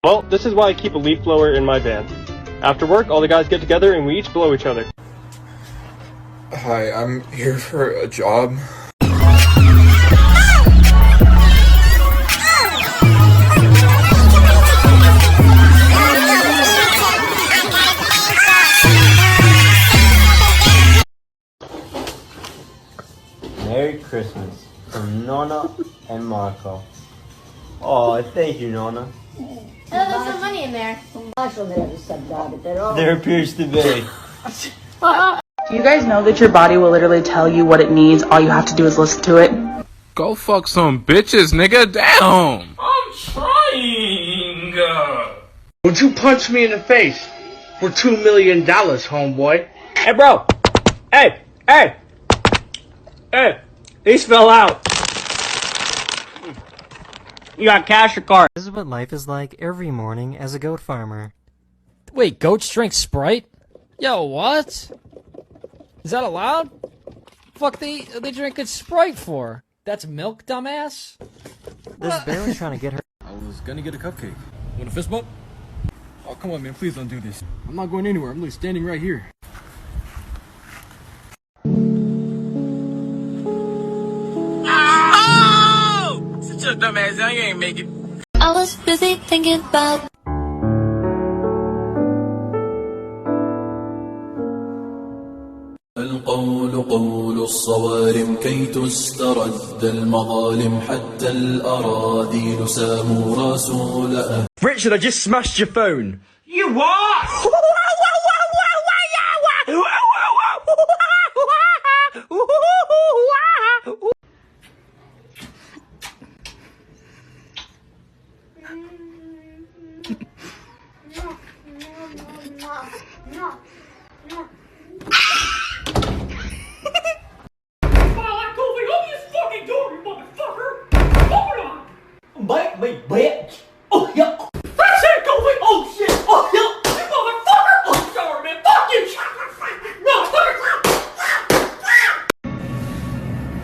Well, this is why I keep a leaf blower in my van. After work, all the guys get together and we each blow each other. Hi, I'm here for a job. Merry Christmas from Nonna and Marco. Oh, thank you, Nonna. There's some money in there. There appears to be. Do you guys know that your body will literally tell you what it needs? All you have to do is listen to it. Go fuck some bitches, nigga. Damn. I'm trying. Would you punch me in the face for $2 million, homeboy? Hey, bro. Hey. These fell out. You got cash or card? This is what life is like every morning as a goat farmer. Wait, goats drink Sprite? Yo, what? Is that allowed? Fuck they drinking Sprite for? That's milk, dumbass? This barely trying to get her. I was gonna get a cupcake. Want a fist bump? Oh, come on, man, please don't do this. I'm not going anywhere. I'm standing right here. Oh! Such a dumbass. You ain't make it. I was busy thinking about. القول قول الصوارم كي تسترد المظالم حتى الأراذيل ساموا رسول Richard, I just smashed your phone. You what? Wait, bitch. Oh, yeah. That's it, Kobe. Oh, shit. Oh, yeah. You motherfucker. Oh, sorry, man. Fuck you. No,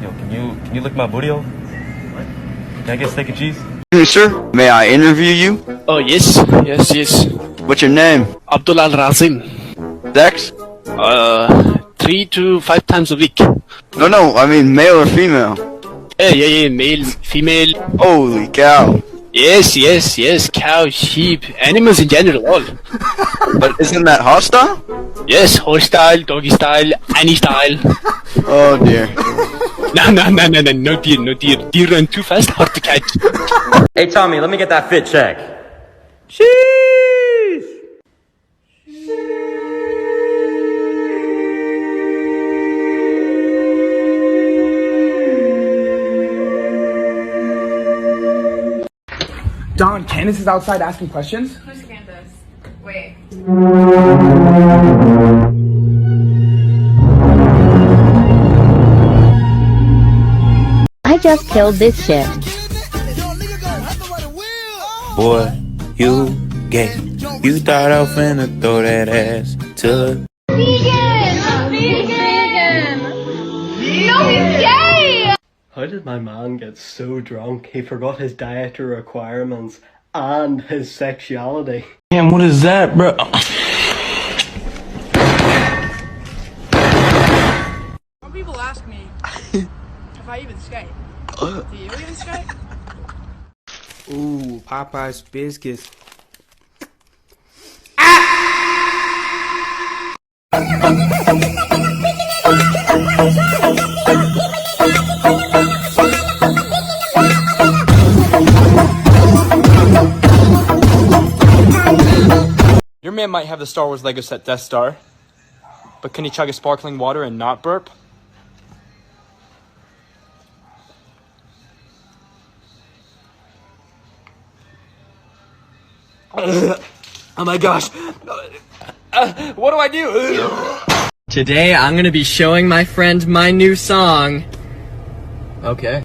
Yo, can you lick my booty off? What? Can I get steak and cheese? Sir, may I interview you? Oh, yes. What's your name? Abdul Al-Razim. Sex? 3 to 5 times a week. No, I mean male or female? Yeah, male, female. Holy cow. Yes, cow, sheep, animals in general, all. But isn't that hostile? Yes, horse style, doggy style, any style. Oh dear. No deer. Deer run too fast, hard to catch. Hey, Tommy, let me get that fit check. Sheesh! Don, Candace is outside asking questions? Who's Candace? Wait. I just killed this shit. Boy, you gay. You thought I was finna throw that ass to Vegan! No, he's gay! How did my man get so drunk he forgot his dietary requirements and his sexuality? Damn, what is that, bro? Some people ask me if I even skate. Do you even skate? Ooh, Popeye's biscuits. Your man might have the Star Wars Lego set Death Star, but can he chug a sparkling water and not burp? Oh my gosh. What do I do? Today I'm gonna be showing my friend my new song. Okay.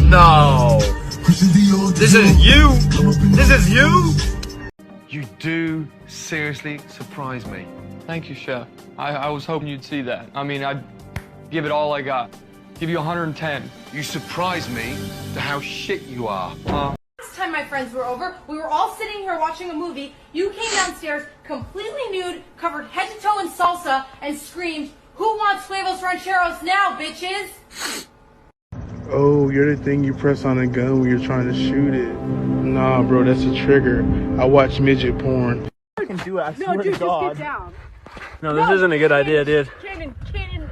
No. This is you. This is you. You do seriously surprise me. Thank you, Chef. I was hoping you'd see that. I mean, I'd give it all I got. Give you 110. You surprise me to how shit you are. Last time my friends were over. We were all sitting here watching a movie. You came downstairs completely nude, covered head to toe in salsa, and screamed, "Who wants huevos rancheros now, bitches?" Oh, you're the thing you press on a gun when you're trying to shoot it. Nah, bro, that's a trigger. I watch midget porn. I can do it, I No, swear dude, to God. just get down. No, this isn't a good idea, dude. Kaden,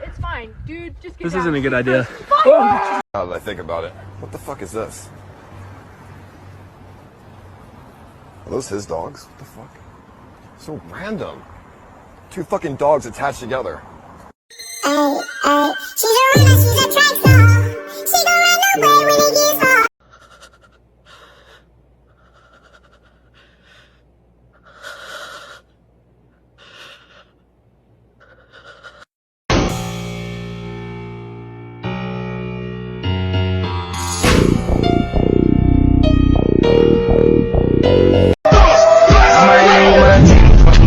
it's fine. Dude, just get This down. isn't a good idea. Fine. Now that I think about it, what the fuck is this? Are those his dogs? What the fuck? So random. Two fucking dogs attached together. She's a runner, she's a track star. She don't run away when it gets hard.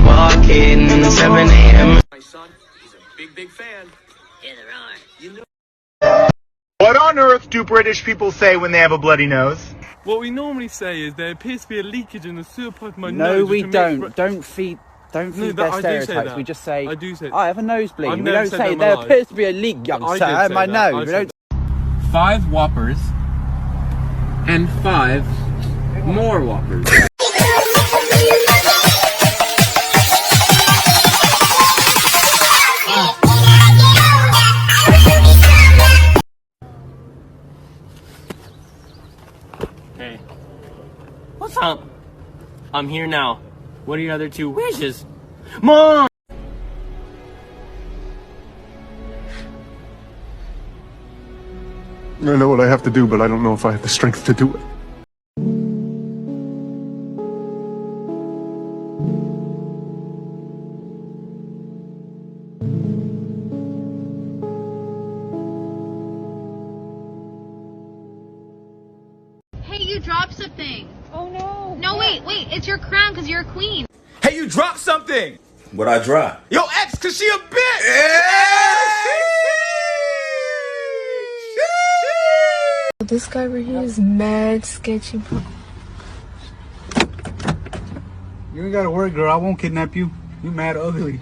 Walking 7 a.m. My son, he's a big fan. What on earth do British people say when they have a bloody nose? What we normally say is there appears to be a leakage in the sewer pipe of my nose. No, we don't. Don't feed their stereotypes. We just say, I do say I have a nosebleed. I've We never don't said say say that in my there life. appears to be a leak, young I sir, did in say my that. nose. I We said don't. 5 Whoppers and 5 more Whoppers. Hey. What's up? I'm here now. What are your other 2 wishes? Mom! I know what I have to do, but I don't know if I have the strength to do it. Hey, you dropped something. Oh no. No, wait, it's your crown because you're a queen. Hey, you dropped something! What I drop? Yo, ex, cause she a bitch! This guy right here is mad sketchy. You ain't gotta worry, girl. I won't kidnap you. You mad ugly.